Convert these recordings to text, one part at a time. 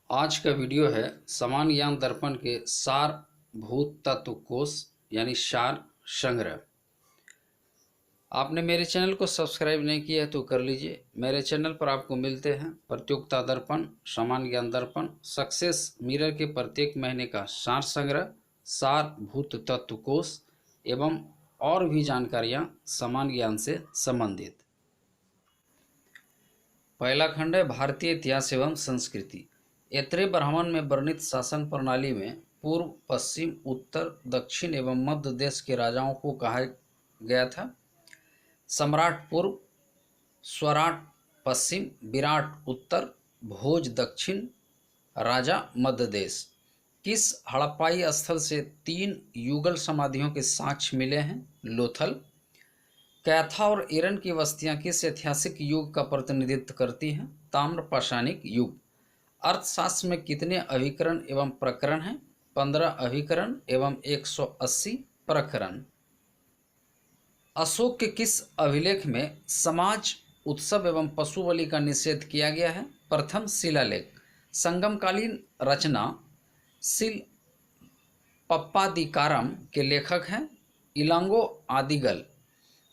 आज का वीडियो है समान ज्ञान दर्पण के सारभूत तत्व कोश यानी सार संग्रह। आपने मेरे चैनल को सब्सक्राइब नहीं किया है तो कर लीजिए। मेरे चैनल पर आपको मिलते हैं प्रतियोगिता दर्पण, समान ज्ञान दर्पण, सक्सेस मिरर के प्रत्येक महीने का सार संग्रह, सारभूत तत्व कोश एवं और भी जानकारियाँ समान ज्ञान से संबंधित। पहला खंड है भारतीय इतिहास एवं संस्कृति। ऐत्रेय ब्राह्मण में वर्णित शासन प्रणाली में पूर्व, पश्चिम, उत्तर, दक्षिण एवं मध्य देश के राजाओं को कहा गया था। सम्राट पूर्व, स्वराट पश्चिम, विराट उत्तर, भोज दक्षिण, राजा मध्य देश। किस हड़प्पाई स्थल से 3 युगल समाधियों के साक्ष्य मिले हैं? लोथल। कैथा और ईरान की बस्तियां किस ऐतिहासिक युग का प्रतिनिधित्व करती हैं? ताम्र पाषाणिक युग। अर्थशास्त्र में कितने अभिकरण एवं प्रकरण हैं? 15 अभिकरण एवं 180 प्रकरण। अशोक के किस अभिलेख में समाज, उत्सव एवं पशु बलि का निषेध किया गया है? प्रथम शिलालेख। संगमकालीन रचना शिलपप्पादिकारम के लेखक हैं इलांगो आदिगल।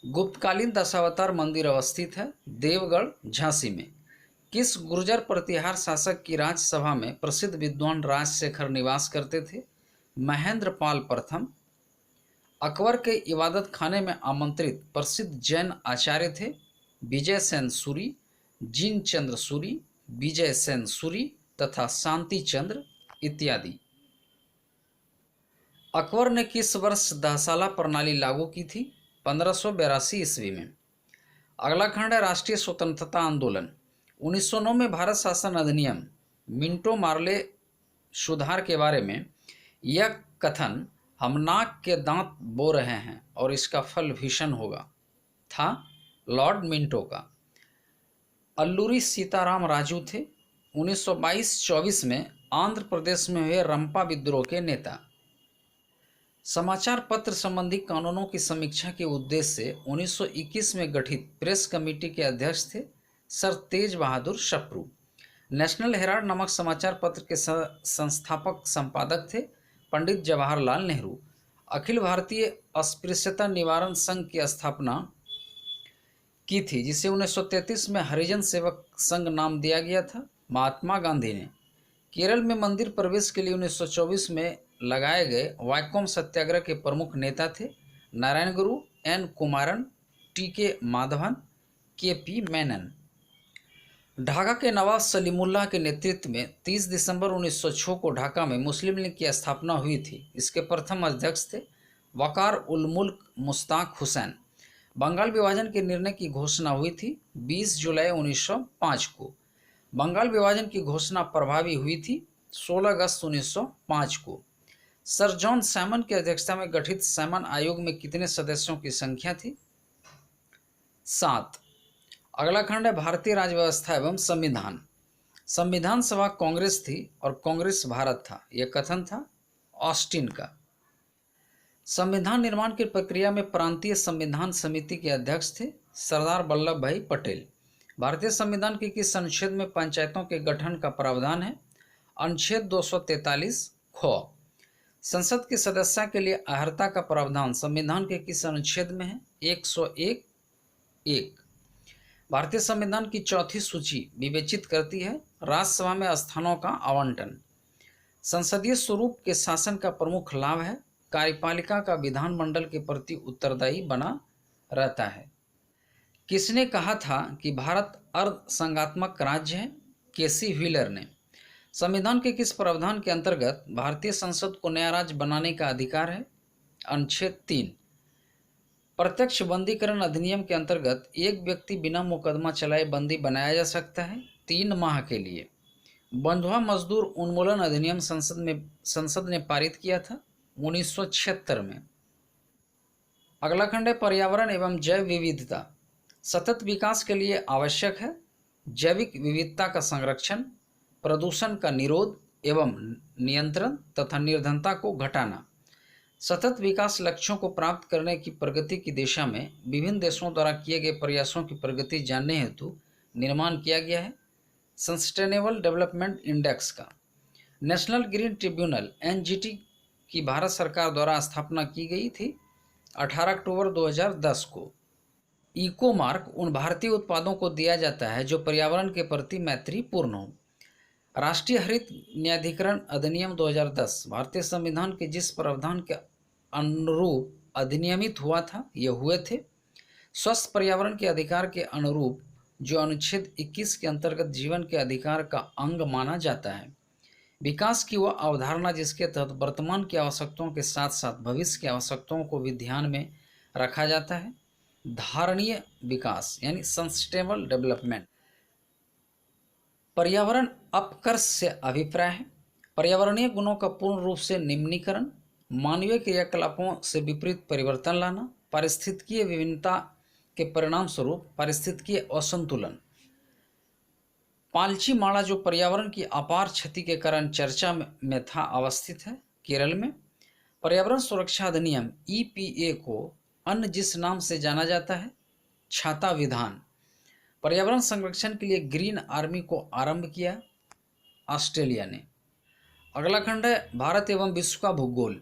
गुप्तकालीन दशावतार मंदिर अवस्थित है देवगढ़, झांसी में। किस गुर्जर प्रतिहार शासक की राज्यसभा में प्रसिद्ध विद्वान राजशेखर निवास करते थे? महेंद्र पाल प्रथम। अकबर के इबादत खाने में आमंत्रित प्रसिद्ध जैन आचार्य थे विजय सेन सूरी, जिन चंद्र सूरी, विजय सेन सूरी तथा शांति चंद्र इत्यादि। अकबर ने किस वर्ष दहसाला प्रणाली लागू की थी? 1582 ईस्वी में। अगला खंड है राष्ट्रीय स्वतंत्रता आंदोलन। 1909 में भारत शासन अधिनियम मिंटो मार्ले सुधार के बारे में यह कथन हम नाक के दांत बो रहे हैं और इसका फल भीषण होगा था लॉर्ड मिंटो का। अल्लूरी सीताराम राजू थे 1922-24 में आंध्र प्रदेश में हुए रंपा विद्रोह के नेता। समाचार पत्र संबंधी कानूनों की समीक्षा के उद्देश्य से 1921 में गठित प्रेस कमेटी के अध्यक्ष थे सर तेज बहादुर सप्रू। नेशनल हेराल्ड नामक समाचार पत्र के संस्थापक संपादक थे पंडित जवाहरलाल नेहरू। अखिल भारतीय अस्पृश्यता निवारण संघ की स्थापना की थी जिसे 1933 में हरिजन सेवक संघ नाम दिया गया था महात्मा गांधी ने। केरल में मंदिर प्रवेश के लिए 1924 में लगाए गए वैकोम सत्याग्रह के प्रमुख नेता थे Narayan Guru, N Kumaran, T K. Madhavan, K P. Menon. Dhaka के नवाब सलीमुल्लाह के नेतृत्व में 30 दिसंबर 1906 को ढाका में मुस्लिम लीग की स्थापना हुई थी। इसके प्रथम अध्यक्ष थे वकार उल मुल्क मुश्ताक हुसैन। बंगाल विभाजन के निर्णय की घोषणा हुई थी 20 जुलाई 1905 को। बंगाल विभाजन की घोषणा प्रभावी हुई थी 16 अगस्त 1905 को। सर जॉन सैमन की अध्यक्षता में गठित सैमन आयोग में कितने सदस्यों की संख्या थी? 7। अगला खंड है भारतीय राज्य व्यवस्था एवं संविधान। संविधान सभा कांग्रेस थी और कांग्रेस भारत था, यह कथन था ऑस्टिन का। संविधान निर्माण की प्रक्रिया में प्रांतीय संविधान समिति के अध्यक्ष थे सरदार वल्लभ भाई पटेल। भारतीय संविधान के किस अनुच्छेद में पंचायतों के गठन का प्रावधान है? अनुच्छेद 243 ख। संसद की सदस्यता के लिए अर्हता का प्रावधान संविधान के किस अनुच्छेद में है? 101(1). भारतीय संविधान की चौथी सूची विवेचित करती है राज्यसभा में स्थानों का आवंटन। संसदीय स्वरूप के शासन का प्रमुख लाभ है कार्यपालिका का विधानमंडल के प्रति उत्तरदायी बना रहता है। किसने कहा था कि भारत अर्ध संघात्मक राज्य है? केसी व्हीलर ने। संविधान के किस प्रावधान के अंतर्गत भारतीय संसद को नया राज्य बनाने का अधिकार है? अनुच्छेद 3। प्रत्यक्ष बंदीकरण अधिनियम के अंतर्गत एक व्यक्ति बिना मुकदमा चलाए बंदी बनाया जा सकता है 3 माह के लिए। बंधुआ मजदूर उन्मूलन अधिनियम संसद ने पारित किया था 1976 में। अगला खंड है पर्यावरण एवं जैव विविधता। सतत विकास के लिए आवश्यक है जैविक विविधता का संरक्षण, प्रदूषण का निरोध एवं नियंत्रण तथा निर्धनता को घटाना। सतत विकास लक्ष्यों को प्राप्त करने की प्रगति की दिशा में विभिन्न देशों द्वारा किए गए प्रयासों की प्रगति जानने हेतु निर्माण किया गया है सस्टेनेबल डेवलपमेंट इंडेक्स का। नेशनल ग्रीन ट्रिब्यूनल एनजीटी की भारत सरकार द्वारा स्थापना की गई थी 18 अक्टूबर 2010 को। इको मार्क उन भारतीय उत्पादों को दिया जाता है जो पर्यावरण के प्रति मैत्रीपूर्ण हो। राष्ट्रीय हरित न्यायाधिकरण अधिनियम 2010 भारतीय संविधान के जिस प्रावधान के अनुरूप अधिनियमित हुआ था ये हुए थे स्वस्थ पर्यावरण के अधिकार के अनुरूप, जो अनुच्छेद 21 के अंतर्गत जीवन के अधिकार का अंग माना जाता है। विकास की वह अवधारणा जिसके तहत वर्तमान की आवश्यकताओं के साथ साथ भविष्य की आवश्यकताओं को भी ध्यान में रखा जाता है। धारणीय विकास यानी सस्टेनेबल डेवलपमेंट। पर्यावरण अपकर्ष से अभिप्राय है पर्यावरणीय गुणों का पूर्ण रूप से निम्नीकरण, मानवीय क्रियाकलापों से विपरीत परिवर्तन लाना, पारिस्थितिकीय विभिन्नता के परिणाम स्वरूप पारिस्थितिकीय असंतुलन। पालची माड़ा जो पर्यावरण की अपार क्षति के कारण चर्चा में था अवस्थित है केरल में। पर्यावरण सुरक्षा अधिनियम ईपीए को अन्य जिस नाम से जाना जाता है छाता विधान। पर्यावरण संरक्षण के लिए ग्रीन आर्मी को आरंभ किया ऑस्ट्रेलिया ने। अगला खंड है भारत एवं विश्व का भूगोल।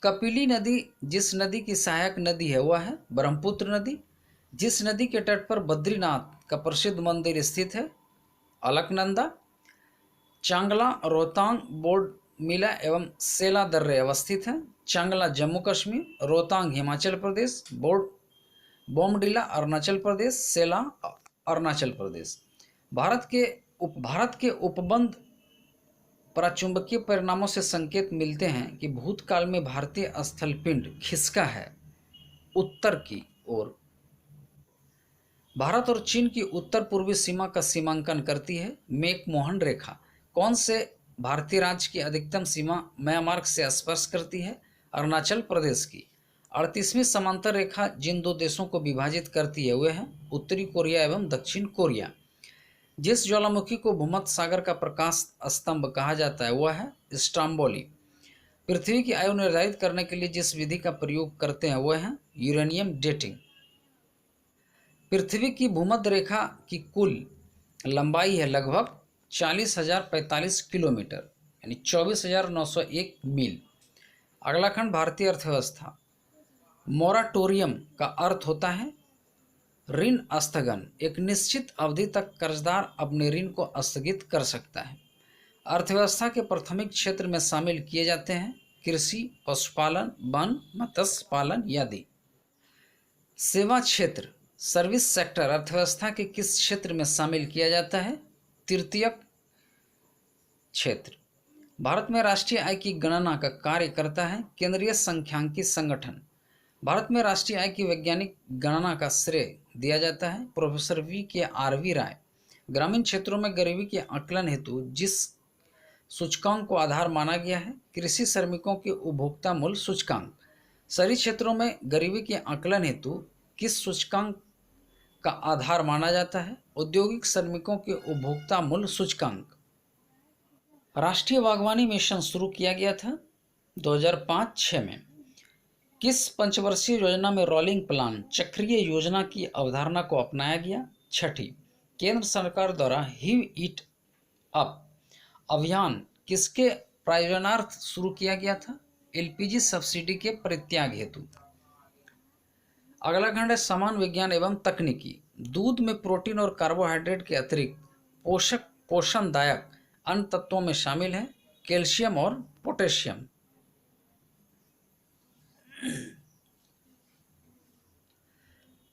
कपिली नदी जिस नदी की सहायक नदी है वह है ब्रह्मपुत्र नदी। जिस नदी के तट पर बद्रीनाथ का प्रसिद्ध मंदिर स्थित है अलकनंदा। चांगला रोहतांग बोडमिला एवं सेला दर्रे अवस्थित है। चांगला जम्मू कश्मीर, रोहतांग हिमाचल प्रदेश, बोमडिला अरुणाचल प्रदेश, सेला अरुणाचल प्रदेश। भारत के उपबंध प्राचुंबकीय परिणामों से संकेत मिलते हैं कि भूतकाल में भारतीय स्थलपिंड खिसका है उत्तर की ओर। भारत और चीन की उत्तर पूर्वी सीमा का सीमांकन करती है मैकमोहन रेखा। कौन से भारतीय राज्य की अधिकतम सीमा म्यांमार से स्पर्श करती है अरुणाचल प्रदेश की। 38वीं समांतर रेखा जिन दो देशों को विभाजित करती है वे हैं उत्तरी कोरिया एवं दक्षिण कोरिया। जिस ज्वालामुखी को भूमध्य सागर का प्रकाश स्तंभ कहा जाता है वह है स्ट्रोम्बोली। पृथ्वी की आयु निर्धारित करने के लिए जिस विधि का प्रयोग करते हैं वह है यूरेनियम डेटिंग। पृथ्वी की भूमध्य रेखा की कुल लंबाई है लगभग 40,045 किलोमीटर यानी 24,901 मील। अगला खंड भारतीय अर्थव्यवस्था। मोराटोरियम का अर्थ होता है ऋण स्थगन। एक निश्चित अवधि तक कर्जदार अपने ऋण को स्थगित कर सकता है। अर्थव्यवस्था के प्राथमिक क्षेत्र में शामिल किए जाते हैं कृषि, पशुपालन, वन, मत्स्य पालन आदि। सेवा क्षेत्र सर्विस सेक्टर अर्थव्यवस्था के किस क्षेत्र में शामिल किया जाता है तृतीयक क्षेत्र। भारत में राष्ट्रीय आय की गणना का कार्य करता है केंद्रीय सांख्यिकी संगठन। भारत में राष्ट्रीय आय की वैज्ञानिक गणना का श्रेय दिया जाता है प्रोफेसर VKRV राय। ग्रामीण क्षेत्रों में गरीबी के आकलन हेतु जिस सूचकांक को आधार माना गया है कृषि श्रमिकों के उपभोक्ता मूल्य सूचकांक। शहरी क्षेत्रों में गरीबी के आकलन हेतु किस सूचकांक का आधार माना जाता है औद्योगिक श्रमिकों के उपभोक्ता मूल्य सूचकांक। राष्ट्रीय बागवानी मिशन शुरू किया गया था 2005-06 में। किस पंचवर्षीय योजना में रोलिंग प्लान चक्रीय योजना की अवधारणा को अपनाया गया। छठी, केंद्र सरकार द्वारा हिव इट अप अभियान किसके प्रायोजनार्थ शुरू किया गया था LPG सब्सिडी के परित्याग हेतु। अगला खंड है समान विज्ञान एवं तकनीकी। दूध में प्रोटीन और कार्बोहाइड्रेट के अतिरिक्त पोषणदायक अन्य तत्वों में शामिल है कैल्शियम और पोटेशियम।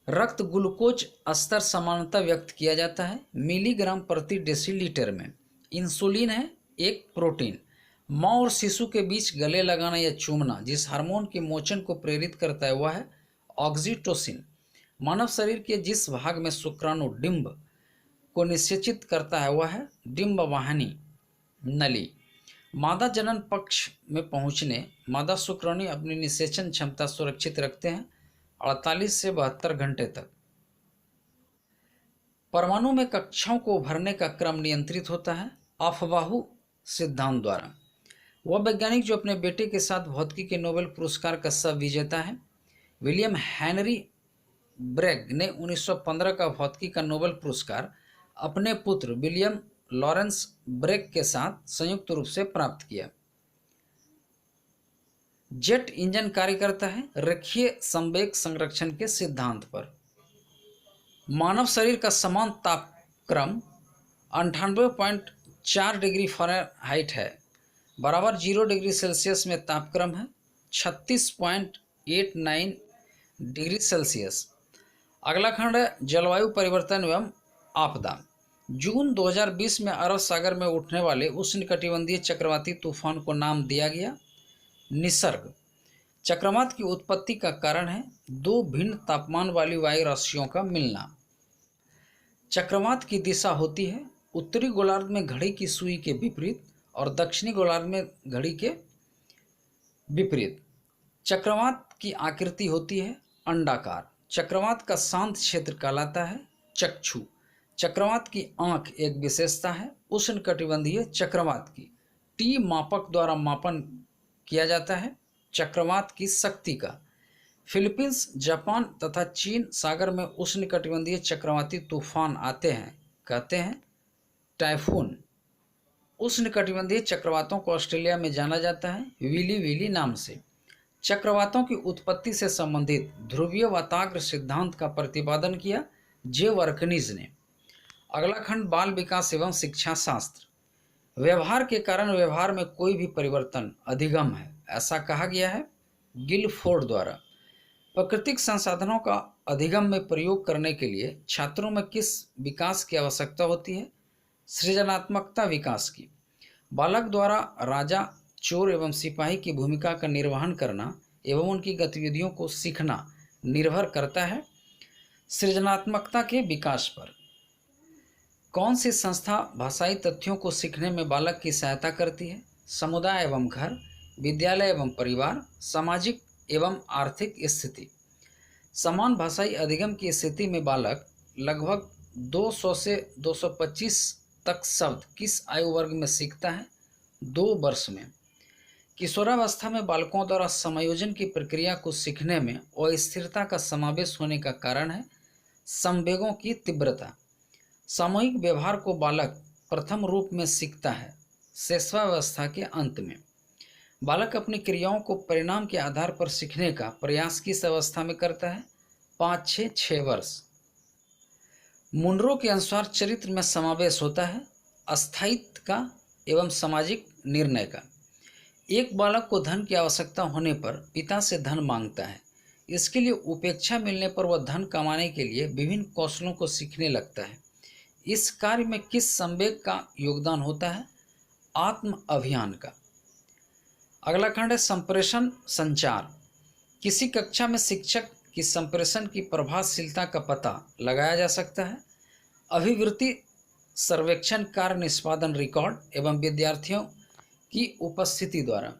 रक्त ग्लूकोज स्तर सामान्यतः व्यक्त किया जाता है मिलीग्राम प्रति डेसीलीटर में। इंसुलिन है एक प्रोटीन। माँ और शिशु के बीच गले लगाना या चूमना जिस हार्मोन के मोचन को प्रेरित करता है वह है ऑक्सीटोसिन। मानव शरीर के जिस भाग में शुक्राणु डिंब को निषेचित करता है वह है डिंब वाहिनी नली। मादा जनन पक्ष में पहुंचने मादा शुक्राणु अपनी निषेचन क्षमता सुरक्षित रखते हैं 48 से 72 घंटे तक। परमाणु में कक्षाओं को भरने का क्रम नियंत्रित होता है अफबाहु सिद्धांत द्वारा। वह वैज्ञानिक जो अपने बेटे के साथ भौतिकी के नोबेल पुरस्कार का सह विजेता है विलियम हेनरी ब्रैग ने 1915 का भौतिकी का नोबेल पुरस्कार अपने पुत्र विलियम लॉरेंस ब्रेक के साथ संयुक्त रूप से प्राप्त किया। जेट इंजन कार्य करता है रेखीय संवेग संरक्षण के सिद्धांत पर। मानव शरीर का समान तापक्रम 98.4 डिग्री फ़ारेनहाइट है, बराबर 0 डिग्री सेल्सियस में तापक्रम है 36.89 डिग्री सेल्सियस। अगला खंड है जलवायु परिवर्तन एवं आपदा। जून 2020 में अरब सागर में उठने वाले उष्णकटिबंधीय चक्रवाती तूफान को नाम दिया गया निसर्ग। चक्रवात की उत्पत्ति का कारण है दो भिन्न तापमान वाली वायु राशियों का मिलना। चक्रवात की दिशा होती है उत्तरी गोलार्ध में घड़ी की सुई के विपरीत और दक्षिणी गोलार्ध में घड़ी के विपरीत। चक्रवात की आकृति होती है अंडाकार। चक्रवात का शांत क्षेत्र कहलाता है चक्षु। चक्रवात की आंख एक विशेषता है। उष्णकटिबंधीय चक्रवात की टी मापक द्वारा मापन किया जाता है चक्रवात की शक्ति का। फिलीपींस, जापान तथा चीन सागर में उष्णकटिबंधीय चक्रवाती तूफान आते हैं, कहते हैं टाइफून। उष्णकटिबंधीय चक्रवातों को ऑस्ट्रेलिया में जाना जाता है विली विली नाम से। चक्रवातों की उत्पत्ति से संबंधित ध्रुवीय वाताग्र सिद्धांत का प्रतिपादन किया जे वर्कनीज ने। अगला खंड बाल विकास एवं शिक्षा शास्त्र। व्यवहार के कारण व्यवहार में कोई भी परिवर्तन अधिगम है, ऐसा कहा गया है गिलफोर्ड द्वारा। प्राकृतिक संसाधनों का अधिगम में प्रयोग करने के लिए छात्रों में किस विकास की आवश्यकता होती है? सृजनात्मकता विकास की। बालक द्वारा राजा, चोर एवं सिपाही की भूमिका का निर्वहन करना एवं उनकी गतिविधियों को सीखना निर्भर करता है सृजनात्मकता के विकास पर। कौन सी संस्था भाषाई तथ्यों को सीखने में बालक की सहायता करती है? समुदाय एवं घर, विद्यालय एवं परिवार, सामाजिक एवं आर्थिक स्थिति। समान भाषाई अधिगम की स्थिति में बालक लगभग 200 से 225 तक शब्द किस आयु वर्ग में सीखता है? 2 वर्ष में। किशोरावस्था में बालकों द्वारा समायोजन की प्रक्रिया को सीखने में अस्थिरता का समावेश होने का कारण है संवेगों की तीव्रता। सामूहिक व्यवहार को बालक प्रथम रूप में सीखता है शैशवावस्था के अंत में। बालक अपनी क्रियाओं को परिणाम के आधार पर सीखने का प्रयास किस अवस्था में करता है? 5 से 6 वर्ष। मुनरो के अनुसार चरित्र में समावेश होता है अस्थायित्व का एवं सामाजिक निर्णय का। एक बालक को धन की आवश्यकता होने पर पिता से धन मांगता है। इसके लिए उपेक्षा मिलने पर वह धन कमाने के लिए विभिन्न कौशलों को सीखने लगता है। इस कार्य में किस संवेग का योगदान होता है? आत्म अभियान का। अगला खंड है संप्रेषण संचार। किसी कक्षा में शिक्षक की संप्रेषण की प्रभावशीलता का पता लगाया जा सकता है अभिवृत्ति सर्वेक्षण, कार्य निष्पादन रिकॉर्ड एवं विद्यार्थियों की उपस्थिति द्वारा।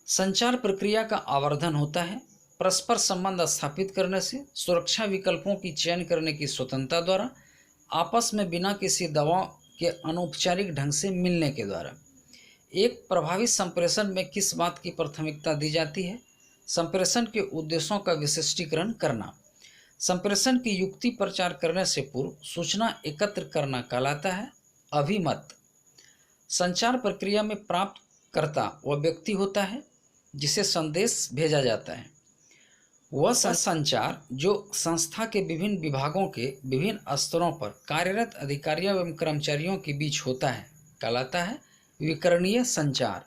संचार प्रक्रिया का आवर्धन होता है परस्पर संबंध स्थापित करने से, सुरक्षा विकल्पों की चयन करने की स्वतंत्रता द्वारा, आपस में बिना किसी दबाव के अनौपचारिक ढंग से मिलने के द्वारा। एक प्रभावी संप्रेषण में किस बात की प्राथमिकता दी जाती है? संप्रेषण के उद्देश्यों का विशिष्टीकरण करना। संप्रेषण की युक्ति प्रचार करने से पूर्व सूचना एकत्र करना कहलाता है अभिमत। संचार प्रक्रिया में प्राप्तकर्ता वह व्यक्ति होता है जिसे संदेश भेजा जाता है। वह संचार जो संस्था के विभिन्न विभागों के विभिन्न स्तरों पर कार्यरत अधिकारियों एवं कर्मचारियों के बीच होता है कहलाता है विकरणीय संचार।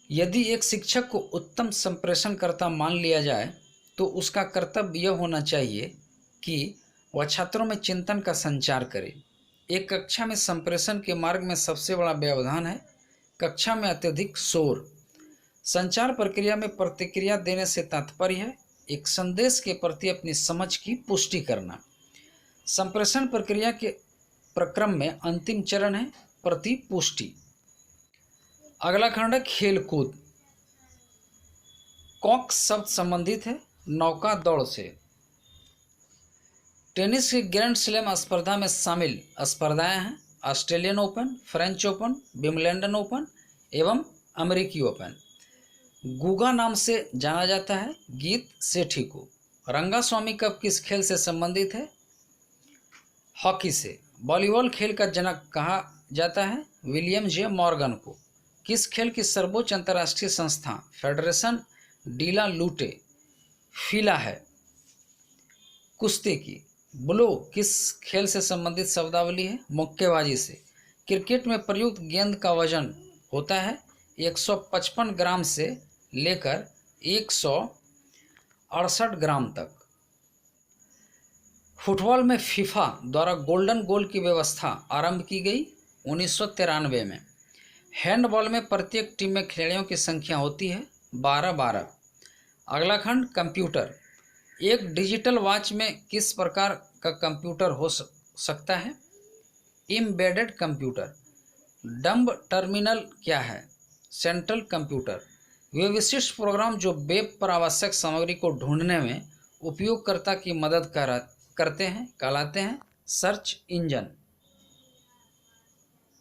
यदि एक शिक्षक को उत्तम संप्रेषणकर्ता मान लिया जाए तो उसका कर्तव्य यह होना चाहिए कि वह छात्रों में चिंतन का संचार करे। एक कक्षा में संप्रेषण के मार्ग में सबसे बड़ा व्यवधान है कक्षा में अत्यधिक शोर। संचार प्रक्रिया में प्रतिक्रिया देने से तात्पर्य है एक संदेश के प्रति अपनी समझ की पुष्टि करना। संप्रेषण प्रक्रिया के प्रक्रम में अंतिम चरण है प्रतिपुष्टि। अगला खंड है खेल कूद। कॉक शब्द संबंधित है नौका दौड़ से। टेनिस की ग्रैंड स्लैम स्पर्धा में शामिल स्पर्धाएं हैं Australian open, French open, Wimbledon open एवं अमेरिकी ओपन। गुगा नाम से जाना जाता है गीत सेठी को। रंगास्वामी कप किस खेल से संबंधित है? हॉकी से। वॉलीबॉल खेल का जनक कहा जाता है विलियम जे मॉर्गन को। किस खेल की सर्वोच्च अंतर्राष्ट्रीय संस्था फेडरेशन डीला लूटे फीला है? कुश्ती की। ब्लो किस खेल से संबंधित शब्दावली है? मुक्केबाजी से। क्रिकेट में प्रयुक्त गेंद का वजन होता है 155 ग्राम से लेकर 168 ग्राम तक। फुटबॉल में फीफा द्वारा गोल्डन गोल की व्यवस्था आरंभ की गई 1993 में। हैंडबॉल में प्रत्येक टीम में खिलाड़ियों की संख्या होती है 12-12। अगला खंड कंप्यूटर। एक डिजिटल वॉच में किस प्रकार का कंप्यूटर हो सकता है? Embedded computer. डंब टर्मिनल क्या है? Central computer. वे विशिष्ट प्रोग्राम जो वेब पर आवश्यक सामग्री को ढूंढने में उपयोगकर्ता की मदद करते हैं कहलाते हैं सर्च इंजन।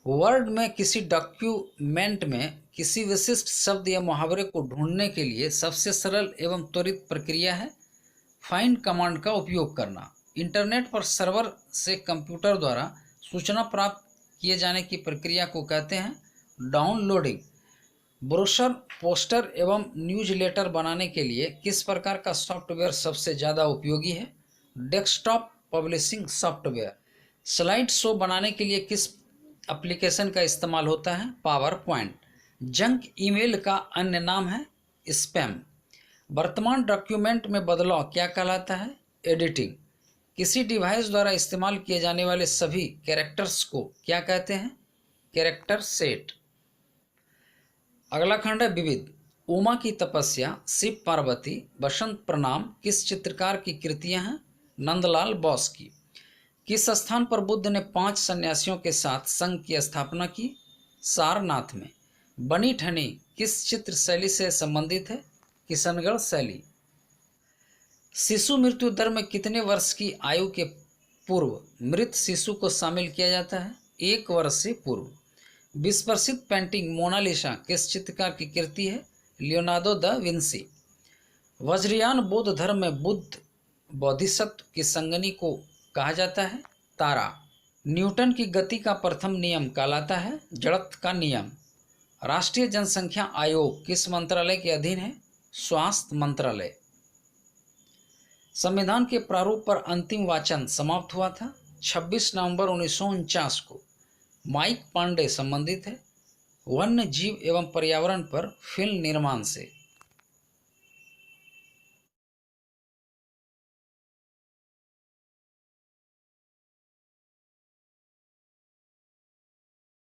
वर्ड में किसी डॉक्यूमेंट में किसी विशिष्ट शब्द या मुहावरे को ढूंढने के लिए सबसे सरल एवं त्वरित प्रक्रिया है फाइंड कमांड का उपयोग करना। इंटरनेट पर सर्वर से कंप्यूटर द्वारा सूचना प्राप्त किए जाने की प्रक्रिया को कहते हैं डाउनलोडिंग। ब्रोशर, पोस्टर एवं न्यूज़लेटर बनाने के लिए किस प्रकार का सॉफ्टवेयर सबसे ज़्यादा उपयोगी है? Desktop publishing software. Slide show बनाने के लिए किस एप्लीकेशन का इस्तेमाल होता है? Power point. जंक ईमेल का अन्य नाम है स्पैम। वर्तमान डॉक्यूमेंट में बदलाव क्या कहलाता है? एडिटिंग। किसी डिवाइस द्वारा इस्तेमाल किए जाने वाले सभी कैरेक्टर्स को क्या कहते हैं? Character set. अगला खंड है विविध। उमा की तपस्या, शिव पार्वती, बसंत प्रणाम किस चित्रकार की कृतियां हैं? नंदलाल बोस की। किस स्थान पर बुद्ध ने 5 सन्यासियों के साथ संघ की स्थापना की? सारनाथ में। बनी ठनी किस चित्र शैली से संबंधित है? किशनगढ़ शैली। शिशु मृत्यु दर में कितने वर्ष की आयु के पूर्व मृत शिशु को शामिल किया जाता है? 1 वर्ष से पूर्व। विश्व प्रसिद्ध पेंटिंग मोनालिसा किस चित्रकार की कृति है? Leonardo da Vinci. वज्रयान बौद्ध धर्म में बुद्ध बोधिसत्व की संगनी को कहा जाता है तारा। न्यूटन की गति का प्रथम नियम कहलाता है जड़त्व का नियम। राष्ट्रीय जनसंख्या आयोग किस मंत्रालय के अधीन है? स्वास्थ्य मंत्रालय। संविधान के प्रारूप पर अंतिम वाचन समाप्त हुआ था 26 नवंबर 1949 को। माइक पांडे संबंधित है वन्य जीव एवं पर्यावरण पर फिल्म निर्माण से।